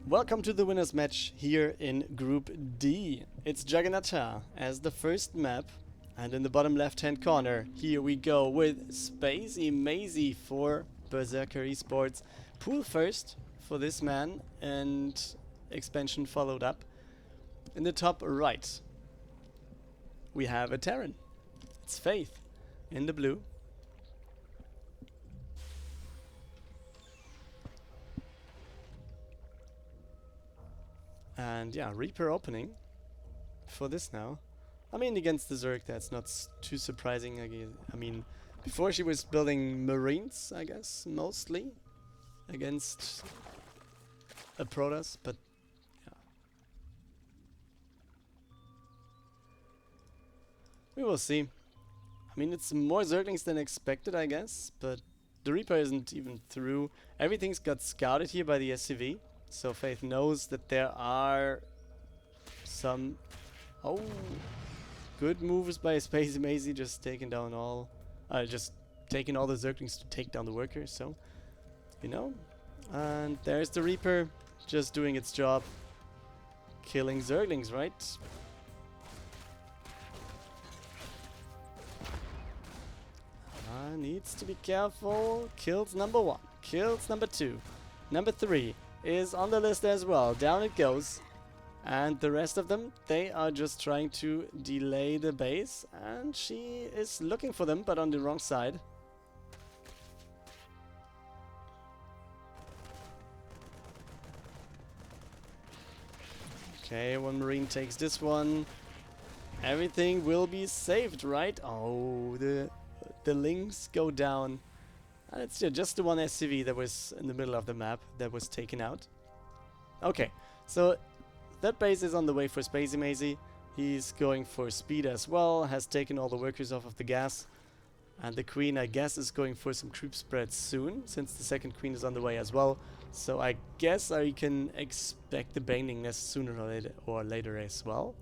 Welcome to the winners match here in Group D. It's Juggernaut as the first map, and in the bottom left hand corner here we go with Spazymazy for Berseker eSports. Pool first for this man and expansion followed up. In the top right we have a Terran. It's Faith in the blue. And yeah, Reaper opening for this now. I mean, against the Zerg, that's not too surprising. I mean, before she was building Marines, I guess, mostly against a Protoss, but yeah. We will see. I mean, it's more Zerglings than expected, I guess, but the Reaper isn't even through. Everything's got scouted here by the SCV. So Faith knows that there are some good moves by Spazymazy, just taking down all just taking all the Zerglings to take down the workers, so you know. And there's the Reaper just doing its job, killing Zerglings, right? Needs to be careful. Kills number 1, kills number 2, number 3 is on the list as well. Down it goes. And the rest of them, they are just trying to delay the base. And she is looking for them, but on the wrong side. Okay, one Marine takes this one. Everything will be saved, right? Oh, the links go down. And it's just the one SCV that was in the middle of the map that was taken out. Okay, so that base is on the way for Spazymazy. He's going for speed as well, has taken all the workers off of the gas. And the queen, I guess, is going for some troop spread soon, since the second queen is on the way as well. So I guess I can expect the Baning Nest sooner or later as well.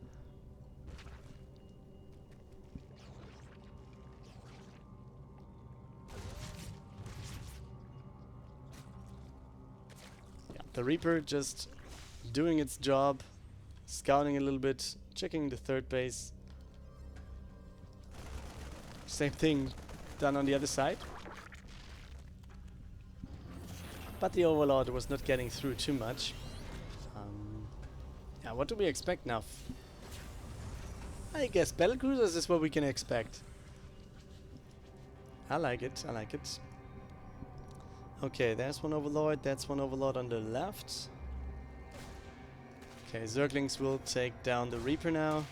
The Reaper just doing its job, scouting a little bit, checking the third base. Same thing done on the other side. But the Overlord was not getting through too much. Yeah, what do we expect now? I guess battlecruisers is what we can expect. I like it, I like it. Okay, there's one Overlord, that's one Overlord on the left. Okay, Zerglings will take down the Reaper now.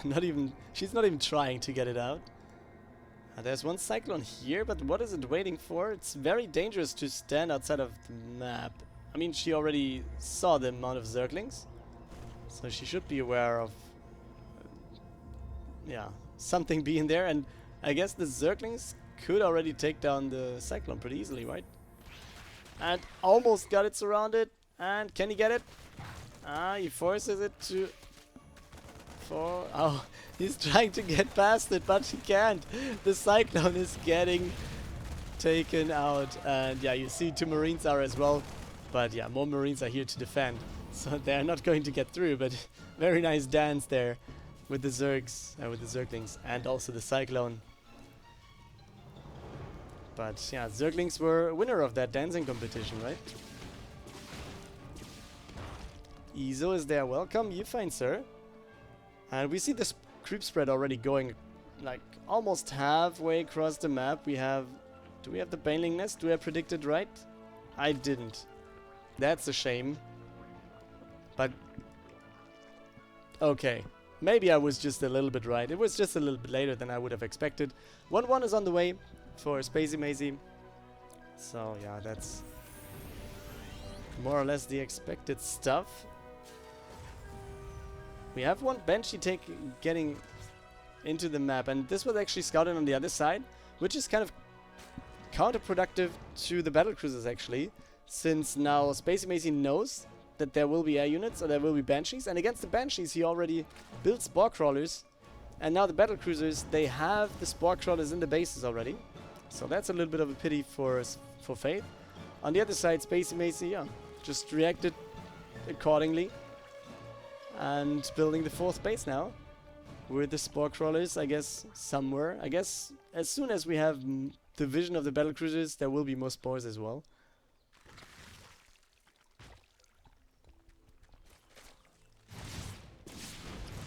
Yeah, she's not even trying to get it out. There's one Cyclone here, but what is it waiting for? It's very dangerous to stand outside of the map. I mean, she already saw the amount of Zerglings, so she should be aware of yeah, something being there, and I guess the Zerglings could already take down the Cyclone pretty easily, right? And almost got it surrounded. And can he get it? He forces it to... Oh, he's trying to get past it, but he can't. The Cyclone is getting taken out. And yeah, you see 2 Marines are as well. But yeah, more Marines are here to defend. So they're not going to get through, but very nice dance there with the Zergs, with the Zerglings, and also the Cyclone. But yeah, Zerglings were winner of that dancing competition, right? Izo is there. Welcome, you fine, sir. And we see this creep spread already going like almost halfway across the map. We have... Do we have the Baneling Nest? Do I predict it right? I didn't. That's a shame. But... okay. Maybe I was just a little bit right. It was just a little bit later than I would have expected. 1-1 is on the way for Spazymazy. So yeah, that's more or less the expected stuff. We have one Banshee getting into the map, and this was actually scouted on the other side, which is kind of counterproductive to the battlecruisers actually, since now Spazymazy knows that there will be air units or there will be Banshees, and against the Banshees he already built Spore Crawlers, and now the battlecruisers, they have the Spore Crawlers in the bases already. So that's a little bit of a pity for Faith. On the other side, Spazymazy, yeah, just reacted accordingly. And building the 4th base now. With the spore crawlers, I guess, somewhere. I guess as soon as we have the vision of the battlecruisers, there will be more spores as well.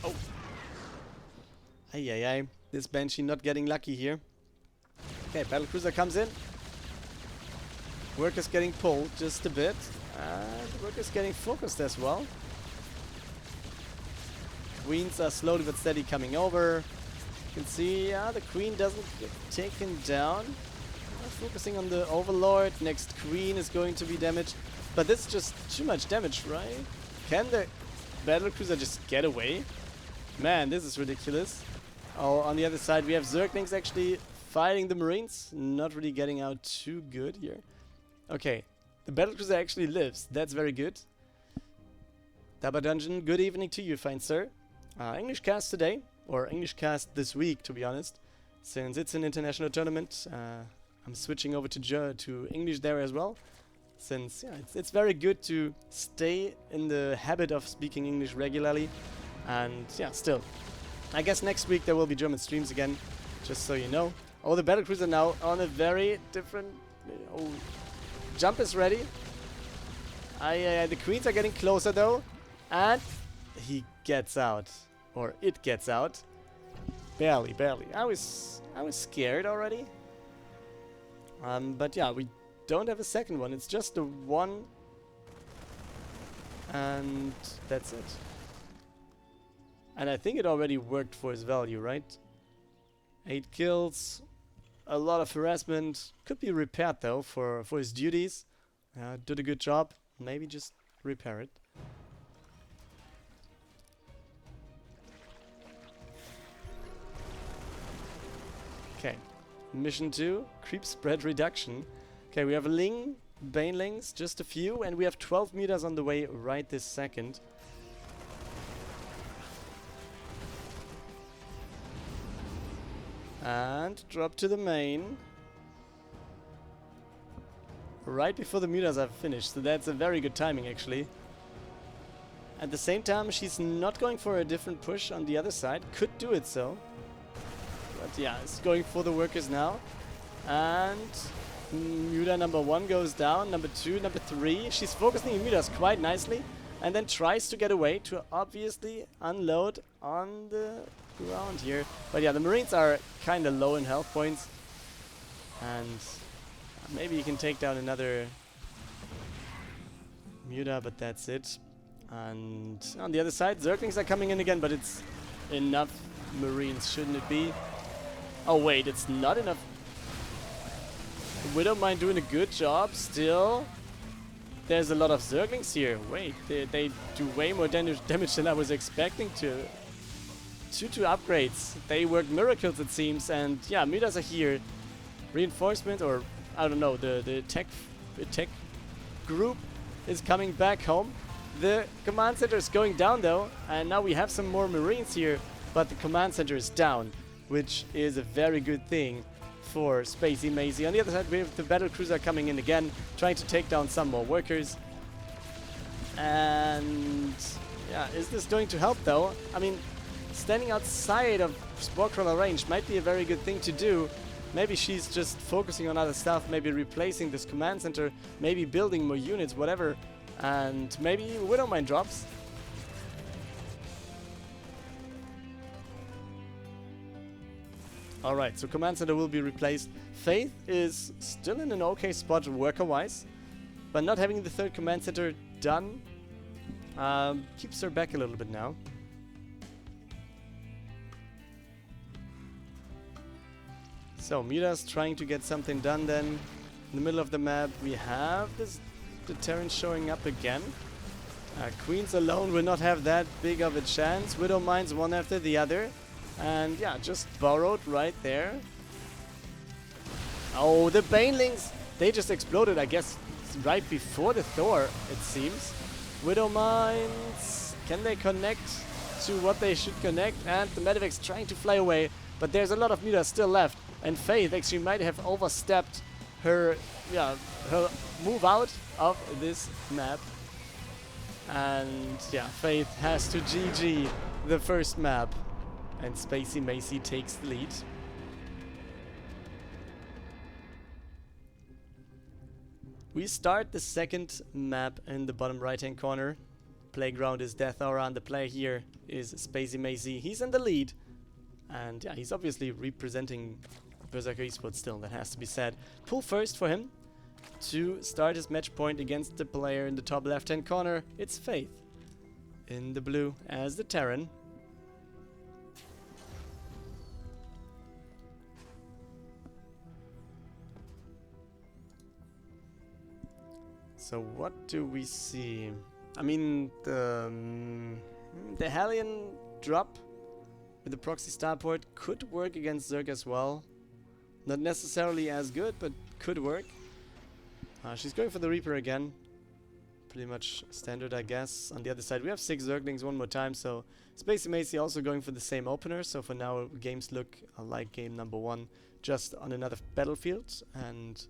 Oh! Ay ay ay. This Banshee not getting lucky here. Okay, battlecruiser comes in. Worker's getting pulled just a bit. And Worker's getting focused as well. Queens are slowly but steady coming over. You can see, the queen doesn't get taken down. Focusing on the overlord. Next queen is going to be damaged. But this is just too much damage, right? Can the battlecruiser just get away? Man, this is ridiculous. Oh, on the other side we have Zerglings actually fighting the marines. Not really getting out too good here. Okay, the battlecruiser actually lives. That's very good. Daba Dungeon, good evening to you, fine sir. English cast today, or English cast this week, to be honest, since it's an international tournament. I'm switching over to English there as well, since it's very good to stay in the habit of speaking English regularly, and still, I guess next week there will be German streams again, just so you know. Oh, the battlecruiser now on a very different. Oh, jump is ready. The queens are getting closer though, and he gets out. Or it gets out. Barely, barely. I was scared already. But yeah, we don't have a second one. It's just the one. And that's it. And I think it already worked for his value, right? 8 kills. A lot of harassment. Could be repaired though for his duties. Did a good job. Maybe just repair it. Okay, mission 2, creep spread reduction. Okay, we have Ling, Banelings, just a few, and we have 12 meters on the way right this second. And drop to the main. Right before the meters are finished, so that's a very good timing actually. At the same time, she's not going for a different push on the other side. Could do it so. But yeah, it's going for the workers now. And Muda number 1 goes down. Number 2, number 3. She's focusing Mudas quite nicely. And then tries to get away to obviously unload on the ground here. But yeah, the Marines are kind of low in health points. And maybe you can take down another Muda, but that's it. And on the other side, Zerglings are coming in again, but it's enough Marines, shouldn't it be? Oh wait, it's not enough. Widowmine doing a good job still. There's a lot of Zerglings here. Wait, they do way more damage than I was expecting to. 2 upgrades. They work miracles it seems, and yeah, Mudas are here. Reinforcement, or I don't know, the tech group is coming back home. The command center is going down though, and now we have some more Marines here, but the command center is down, which is a very good thing for Spazymazy. On the other side, we have the battlecruiser coming in again, trying to take down some more workers. And yeah, is this going to help though? I mean, standing outside of spore crawler range might be a very good thing to do. Maybe she's just focusing on other stuff, maybe replacing this command center, maybe building more units, whatever. And maybe Widowmine drops. Alright, so command center will be replaced. Faith is still in an okay spot worker-wise, but not having the 3rd command center done keeps her back a little bit now. So Mira's trying to get something done then. In the middle of the map we have the Terran showing up again. Queens alone will not have that big of a chance. Widow mines one after the other. And yeah, just borrowed right there. Oh, the Banelings! They just exploded, I guess, right before the Thor, it seems. Widow mines. Can they connect to what they should connect? And the Medivac's trying to fly away. But there's a lot of meters still left. And Faith actually might have overstepped her, her move out of this map. And yeah, Faith has to GG the first map. And Spazymazy takes the lead. We start the second map in the bottom right hand corner. Playground is Death Aura, and the player here is Spazymazy. He's in the lead. And yeah, he's obviously representing Berseker eSports still, that has to be said. Pull first for him to start his match point against the player in the top left hand corner. It's Faith in the blue as the Terran. So what do we see? I mean, the Hellion drop with the proxy starport could work against Zerg as well. Not necessarily as good, but could work. She's going for the Reaper again. Pretty much standard, I guess. On the other side, we have 6 Zerglings one more time, so Spazymazy also going for the same opener. So for now, games look like game number 1, just on another battlefield. And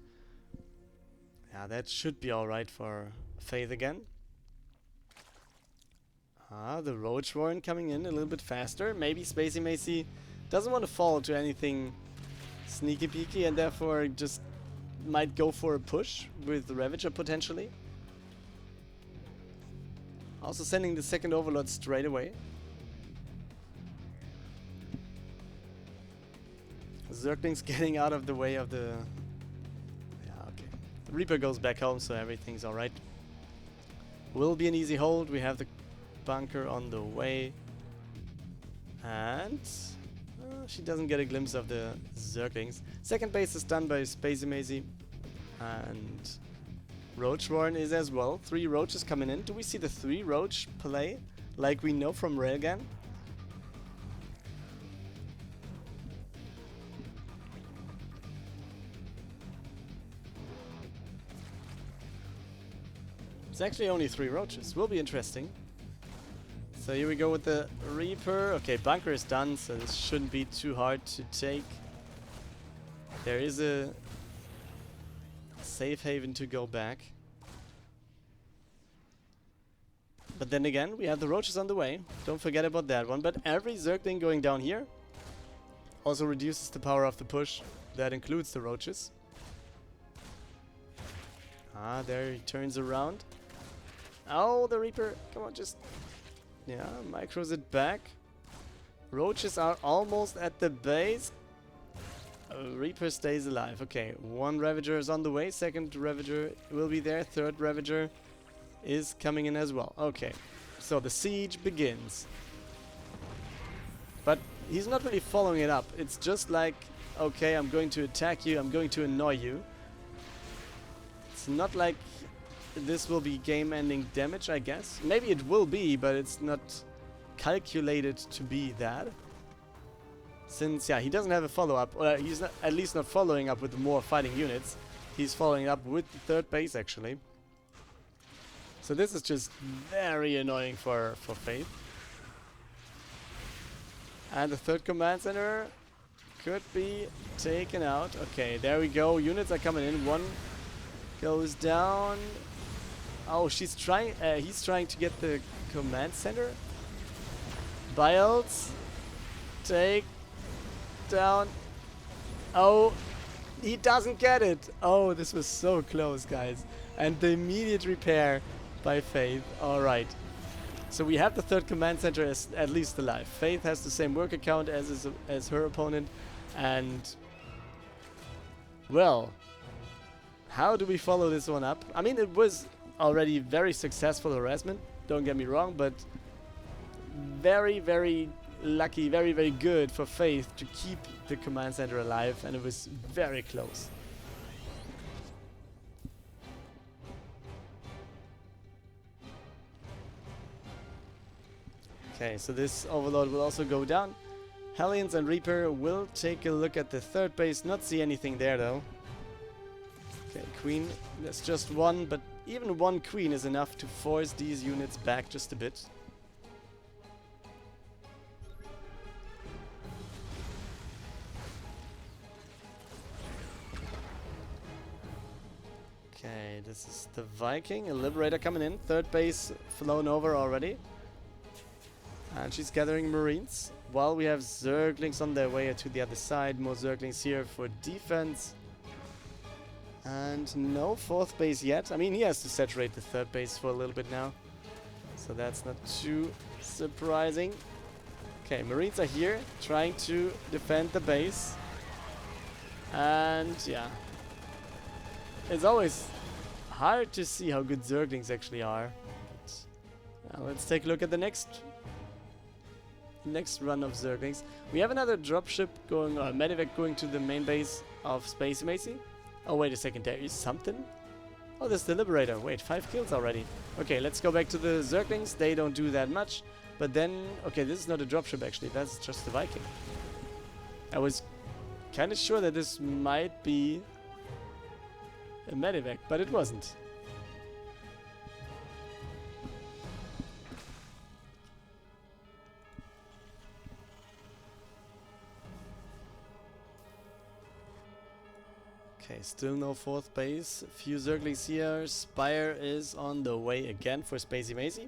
yeah, that should be alright for Faith again. The Roach Warren coming in a little bit faster. Maybe Spazymazy doesn't want to fall to anything sneaky peeky and therefore just might go for a push with the Ravager potentially. Also sending the second Overlord straight away. Zerglings getting out of the way of the... Yeah, okay. The Reaper goes back home, so everything's alright. Will be an easy hold. We have the bunker on the way. And... she doesn't get a glimpse of the Zerglings. Second base is done by Spazymazy. And Roach Warren is as well. 3 Roaches coming in. Do we see the 3 Roach play like we know from Railgun? It's actually only 3 Roaches. Will be interesting. So here we go with the Reaper. Okay, bunker is done, so this shouldn't be too hard to take. There is a safe haven to go back. But then again, we have the Roaches on the way. Don't forget about that one. But every Zergling going down here also reduces the power of the push. That includes the Roaches. There he turns around. Oh, the Reaper. Come on, just... Yeah, micros it back. Roaches are almost at the base. Reaper stays alive. Okay, 1 Ravager is on the way. Second Ravager will be there. Third Ravager is coming in as well. Okay, so the siege begins. But he's not really following it up. It's just like, okay, I'm going to attack you. I'm going to annoy you. It's not like this will be game-ending damage, I guess. Maybe it will be, but it's not calculated to be that. Since, yeah, he doesn't have a follow-up, or he's not, at least not following up with more fighting units. He's following up with the third base, actually. So this is just very annoying for Faith. And the third command center could be taken out. Okay, there we go. Units are coming in. 1 goes down. Oh, he's trying to get the command center. Biles, take down. Oh, he doesn't get it. Oh, this was so close, guys. And the immediate repair by Faith. All right. So we have the third command center as at least alive. Faith has the same worker count as her opponent, and well, how do we follow this one up? I mean, it was already very successful harassment, don't get me wrong, but very, very lucky, very, very good for Faith to keep the command center alive, and it was very close. Okay, so this Overlord will also go down. Hellions and Reaper will take a look at the third base, not see anything there though. Okay, Queen, there's just 1, but even 1 Queen is enough to force these units back just a bit. Okay, this is the Viking. A Liberator coming in. Third base flown over already. And she's gathering Marines. While we have Zerglings on their way to the other side. More Zerglings here for defense. And no fourth base yet. I mean, he has to saturate the third base for a little bit now. So that's not too surprising. Okay, Marines are here trying to defend the base. And yeah. It's always hard to see how good Zerglings actually are. But, let's take a look at the next run of Zerglings. We have another dropship going, or medevac going to the main base of Spazymazy. Oh, wait a second, there is something? Oh, there's the Liberator. Wait, 5 kills already. Okay, let's go back to the Zerglings. They don't do that much. But then, okay, this is not a dropship actually. That's just the Viking. I was kind of sure that this might be a medevac, but it wasn't. Okay, still no fourth base. Few Zerglings here. Spire is on the way again for Spazymazy.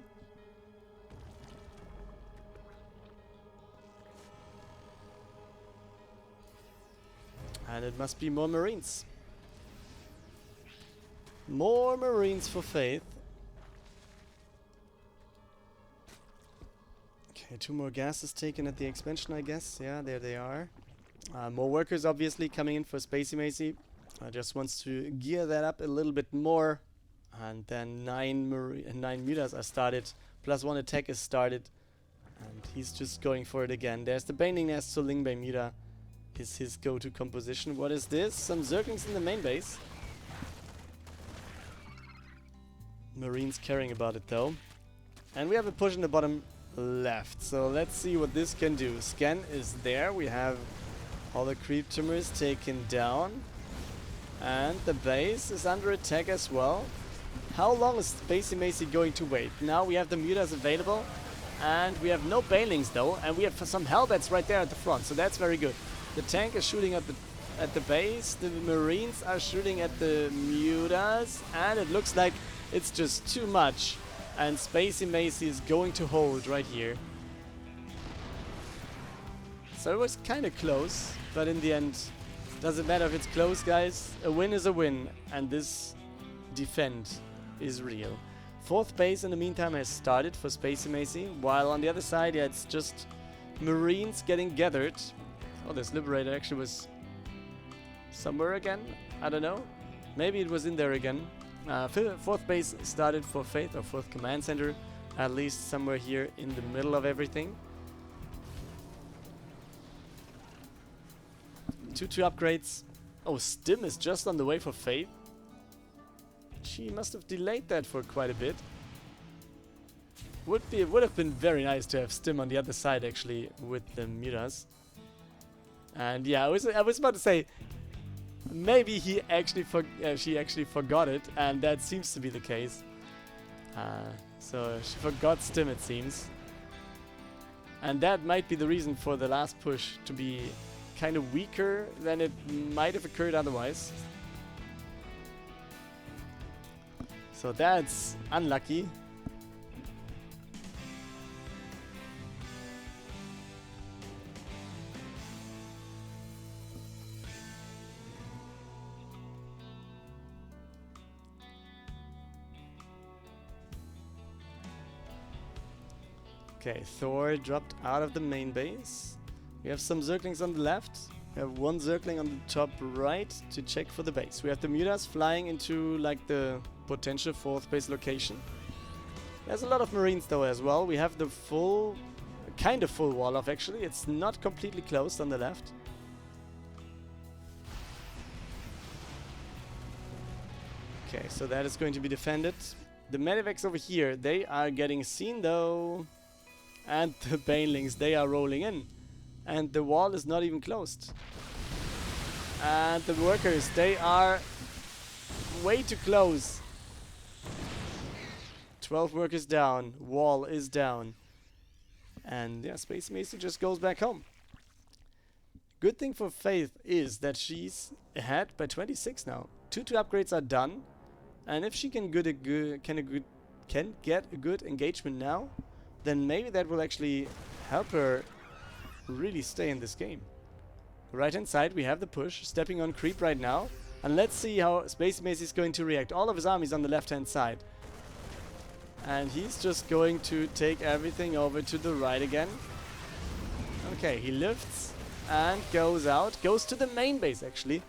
And it must be more Marines. More Marines for Faith. Okay, 2 more gases taken at the expansion, I guess. Yeah, there they are. More workers obviously coming in for Spazymazy. Just wants to gear that up a little bit more. And then 9 mutas are started. Plus 1 attack is started. And he's just going for it again. There's the Binding Nest, so Lingbei Muta is his go-to composition. What is this? Some Zerglings in the main base. Marines caring about it though. And we have a push in the bottom left. So let's see what this can do. Scan is there. We have all the creep tumors taken down. And the base is under attack as well. How long is Spazymazy going to wait? Now we have the mutas available. And we have no banelings though. And we have some Hellbats right there at the front. So that's very good. The tank is shooting at the base. The Marines are shooting at the mutas. And it looks like it's just too much. And Spazymazy is going to hold right here. So it was kind of close. But in the end, doesn't matter if it's close, guys. A win is a win. And this defend is real. Fourth base in the meantime has started for Spazymazy. While on the other side, yeah, it's just Marines getting gathered. Oh, this Liberator actually was somewhere again. I don't know. Maybe it was in there again. Fourth base started for Faith, or fourth command center. At least somewhere here in the middle of everything. 2 upgrades. Oh, Stim is just on the way for Faith. She must have delayed that for quite a bit. Would have been very nice to have Stim on the other side actually with the mutas. And yeah, I was about to say maybe she actually forgot it, and that seems to be the case. So she forgot Stim, it seems. And that might be the reason for the last push to be kind of weaker than it might have occurred otherwise. So that's unlucky. Okay, Thor dropped out of the main base. We have some Zerglings on the left. We have 1 Zergling on the top right to check for the base. We have the mutas flying into like the potential 4th base location. There's a lot of Marines though as well. We have the kind of full wall off actually. It's not completely closed on the left. Okay, so that is going to be defended. The medevacs over here, they are getting seen though. And the banelings, they are rolling in. And the wall is not even closed. And the workers, they are way too close. 12 workers down. Wall is down. And yeah, Spazymazy just goes back home. Good thing for Faith is that she's ahead by 26 now. 2 upgrades are done. And if she can get a good engagement now, then maybe that will actually help her really stay in this game. Right hand side, we have the push, stepping on creep right now. And let's see how Spazymazy is going to react. All of his armies on the left hand side. And he's just going to take everything over to the right again. Okay, he lifts and goes out. Goes to the main base, actually.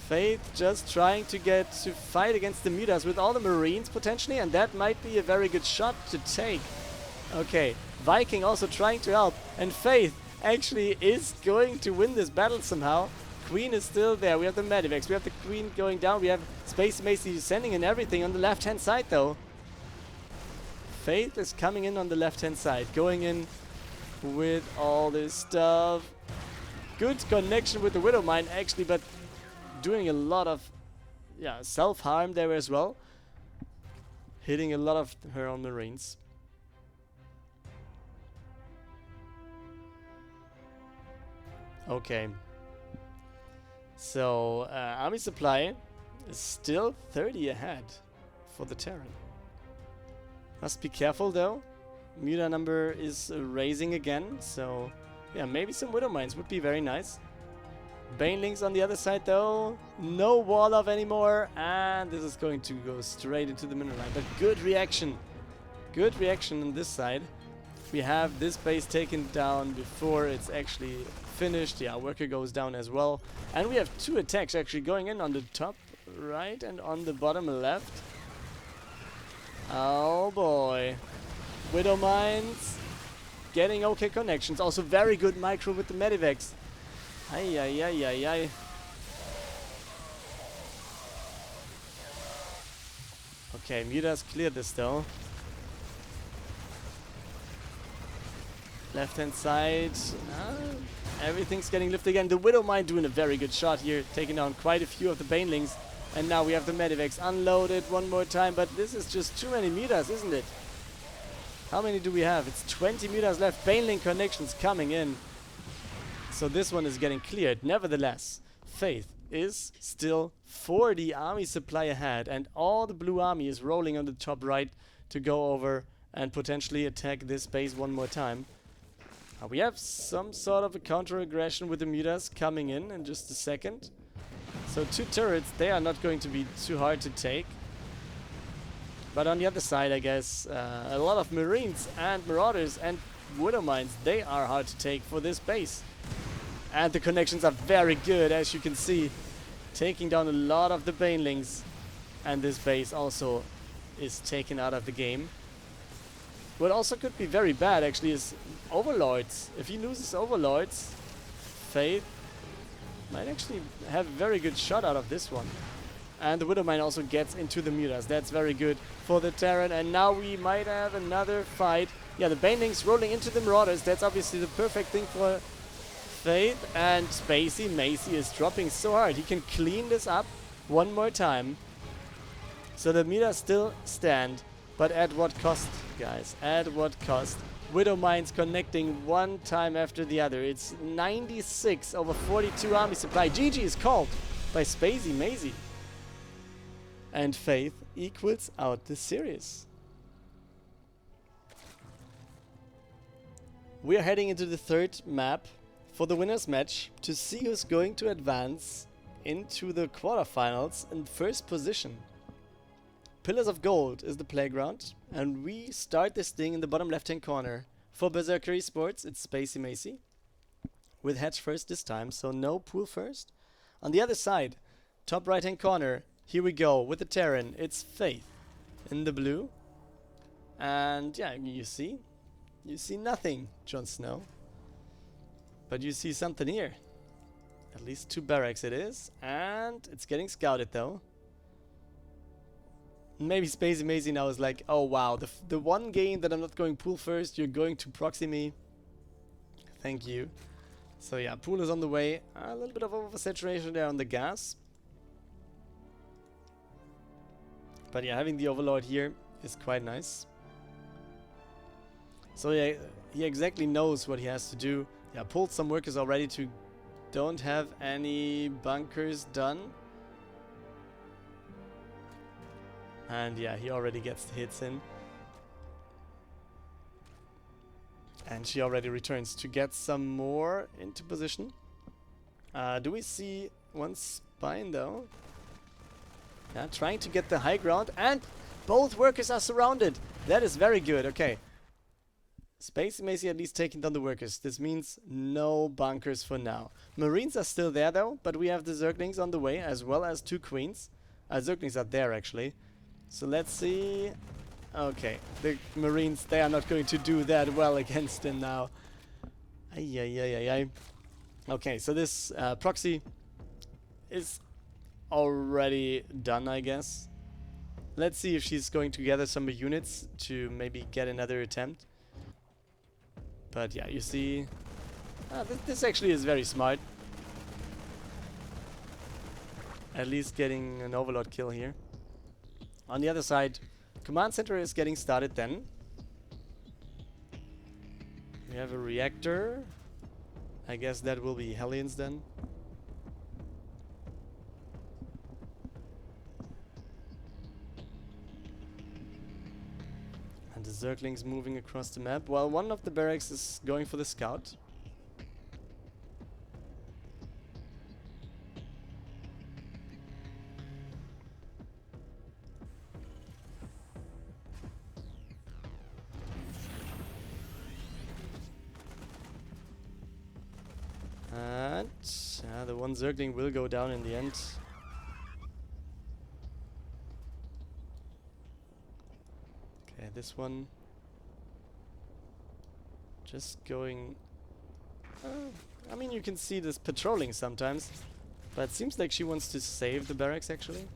Faith just trying to get to fight against the Midas with all the Marines, potentially. And that might be a very good shot to take. Okay, Viking also trying to help. And Faith actually is going to win this battle somehow. Queen is still there. We have the Medivacs. We have the Queen going down. We have Spazymazy sending in everything on the left-hand side, though. Faith is coming in on the left-hand side. Going in with all this stuff. Good connection with the Widow Mine, actually, but doing a lot of self-harm there as well. Hitting a lot of her own Marines. Okay. So, army supply is still 30 ahead for the Terran. Must be careful though. Muta number is raising again, so yeah, maybe some Widow Mines would be very nice. Banelings on the other side though. No wall off anymore, and this is going to go straight into the mineral line. But good reaction. Good reaction on this side. We have this base taken down before it's actually finished. Yeah, worker goes down as well. And we have 2 attacks actually going in on the top right and on the bottom left. Oh boy. Widow Mines getting okay connections. Also very good micro with the Medivacs. Ay, ay, ay, ay, ay. Okay, Muta's cleared this though. Left hand side. Everything's getting lifted again. The Widow Mine doing a very good shot here, taking down quite a few of the Banelings. And now we have the Medivacs unloaded one more time, but this is just too many Mutas, isn't it? How many do we have? It's 20 Mutas left. Baneling connections coming in. So this one is getting cleared. Nevertheless, Faith is still 40 army supply ahead, and all the blue army is rolling on the top right to go over and potentially attack this base one more time. We have some sort of a counter-aggression with the Mutas coming in just a second. So 2 turrets, they are not going to be too hard to take. But on the other side, I guess, a lot of Marines and Marauders and Widow Mines, they are hard to take for this base. And the connections are very good, as you can see. Taking down a lot of the Banelings. And this base also is taken out of the game. What also could be very bad, actually, is Overlords. If he loses Overlords, Faith might actually have a very good shot out of this one. And the Widow Mine also gets into the Mutas. That's very good for the Terran. And now we might have another fight. Yeah, the Banelings rolling into the Marauders. That's obviously the perfect thing for Faith. And Spazymazy is dropping so hard. He can clean this up one more time. So the Mutas still stand. But at what cost, guys? At what cost? Widow Mines connecting one time after the other. It's 96 over 42 army supply. GG is called by Spazymazy. And Faith equals out the series. We are heading into the 3rd map for the winners match to see who's going to advance into the quarterfinals in 1st position. Pillars of Gold is the playground, and we start this thing in the bottom left-hand corner. For Berseker eSports, it's Spazymazy, with hedge first this time, so no pool first. On the other side, top right-hand corner, here we go, with the Terran, it's Faith in the blue. And yeah, you see nothing, Jon Snow. But you see something here. At least 2 barracks it is, and it's getting scouted though. Maybe Spazymazy now is like, oh wow, the one game that I'm not going pool first, you're going to proxy me. Thank you. So yeah, pool is on the way. A little bit of oversaturation there on the gas. But yeah, having the Overlord here is quite nice. So yeah, he exactly knows what he has to do. Yeah, pulled some workers already to don't have any bunkers done. And yeah, he already gets the hits in. And she already returns to get some more into position. Do we see one spine though? Yeah, trying to get the high ground, and both workers are surrounded. That is very good. Okay. Spazymazy at least taking down the workers. This means no bunkers for now. Marines are still there though, but we have the Zerglings on the way as well as 2 queens. Zerglings are there actually. So let's see. Okay, the Marines, they are not going to do that well against him now. Ay. Okay, so this proxy is already done, I guess. Let's see if she's going to gather some units to maybe get another attempt. But yeah, you see, this actually is very smart. At least getting an overlord kill here. On the other side, command center is getting started then. We have a reactor. I guess that will be Hellions then. And the Zerglings moving across the map, while one of the barracks is going for the scout. And the one Zergling will go down in the end. Okay, this one just going... I mean, you can see this patrolling sometimes, but it seems like she wants to save the barracks actually.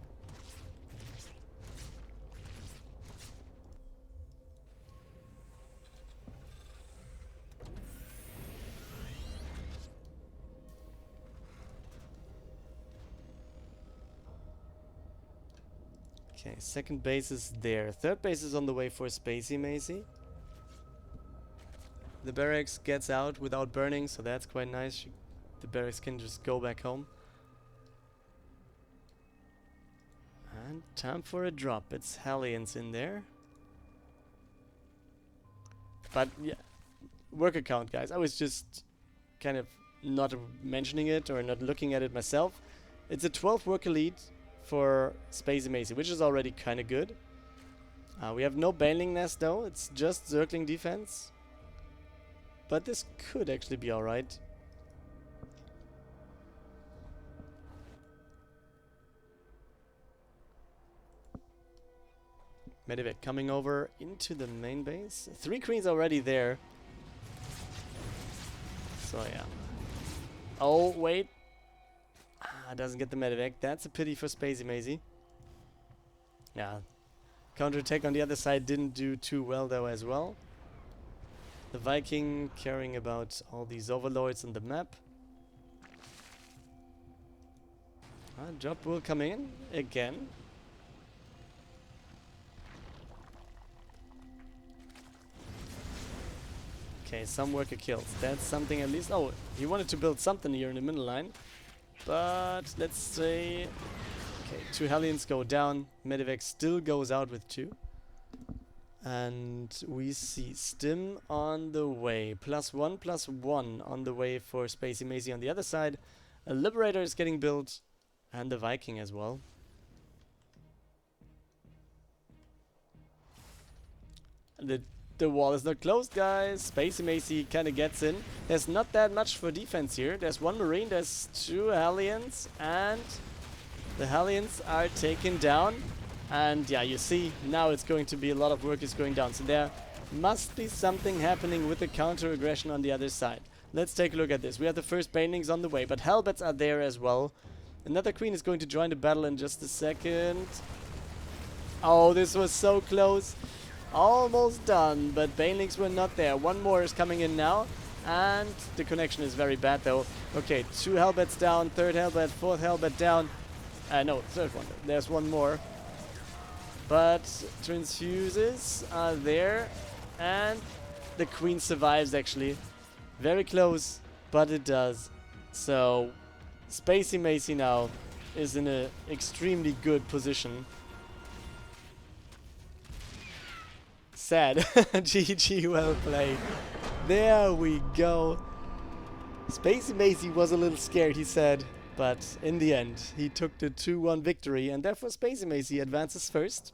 Okay, second base is there. Third base is on the way for Spazymazy. The barracks gets out without burning, so that's quite nice. The barracks can just go back home. And time for a drop. It's Hellions in there. But yeah, worker count, guys. I was just kind of not mentioning it or not looking at it myself. It's a 12 worker lead for Spazymazy, which is already kind of good. We have no Baneling Nest though, it's just Zergling defense. But this could actually be alright. Medivac coming over into the main base. 3 queens already there. So yeah. Oh, wait. Doesn't get the medevac. That's a pity for Spazymazy. Yeah. Counterattack on the other side didn't do too well though as well. The Viking caring about all these overlords on the map. Drop will come in again. Okay, some worker kills. That's something at least. Oh, he wanted to build something here in the middle line. But let's say, okay, 2 Hellions go down. Medivac still goes out with 2. And we see Stim on the way. +1/+1 on the way for Spazymazy on the other side. A Liberator is getting built. And the Viking as well. The wall is not closed, guys. Spazymazy kind of gets in. There's not that much for defense here. There's 1 Marine, there's 2 Hellions, and the Hellions are taken down. And yeah, you see, now it's going to be a lot of workers going down. So there must be something happening with the counter-aggression on the other side. Let's take a look at this. We have the first Banelings on the way, but Hellbats are there as well. Another queen is going to join the battle in just a second. Oh, this was so close. Almost done, but Banelings were not there. 1 more is coming in now, and the connection is very bad though. Okay, 2 Hellbats down, 3rd Hellbat, 4th Hellbat down. No, 3rd one. There's 1 more. But transfuses are there, and the queen survives actually. Very close, but it does. So Spazymazy now is in an extremely good position. sad. GG, well played. There we go. Spazymazy was a little scared, he said, but in the end, he took the 2-1 victory, and therefore Spazymazy advances first.